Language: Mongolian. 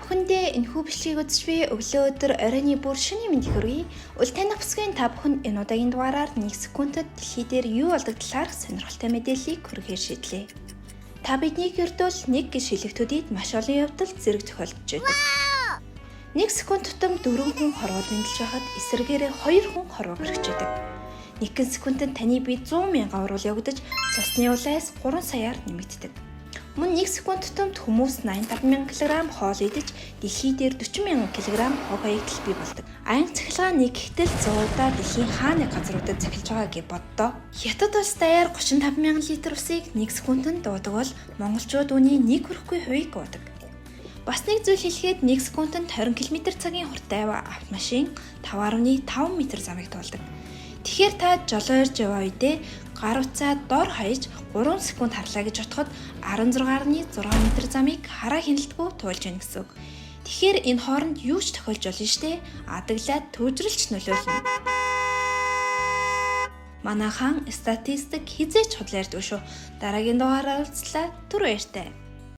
бүхэндээ энэхүү бичлэгийг үзэж буй өглөө өдөр оройны бүр шөнийн мэндийг хүргэе. Үл таних бүсгийн та бүхэн энэ удаагийн дугаараар 1 секундэд дэлхий дээр юу болдог талаарх сонирхолтой мэдээллийг хүргэхээр шийдлээ. Та биднийг ердөөл нэг гэж шилэгтүүдэд маш олон явдал зэрэг тохиолдож байдаг. 1 секунд тутам 4 хүн хорвол мэндэлж байхад эсрэгээрээ 2 хүн хорвоо гарч байдаг. 1 секундэд таны бие 100 мянган урвал явагдаж цусны улаас 3 саяар нэмэгддэг. Мөн 1 секунд тутамд хүмүүс 85,000 кг хоол идэж дэлхий дээр 40,000 кг хог хаягдал бий болдог. Аян цахилгаан нэг гэтэл 100-удаа дэлхийн хаа нэг газруудад цахилж байгаа гэж боддоо. Хятад улс даяар 35,000 литр усыг 1 секундэд дуудаг бол монголчууд үүний 1 хүрэхгүй хувийг уудаг. Бас нэг зүйл хэлэхэд 1 секундэд 20 км/цагийн хурдтай автомашин 5.5 м замыг туулдаг. Тэгэхээр та жолоо ирж яваа үедээ гар утсаа дор хаяж 3 секунд харлаа гэж бодоход 16.6 м замыг хараа хяналтгүй туулж яана гэсэн үг. Тэгэхээр энэ хооронд юу ч тохиолж болно штэ. Адаглаад төвжрэлч нөлөөлнө. Манайхан статистик хизээч худлаардаг шүү. Дараагийн дугаараар уулзлаа. Түр баяртай.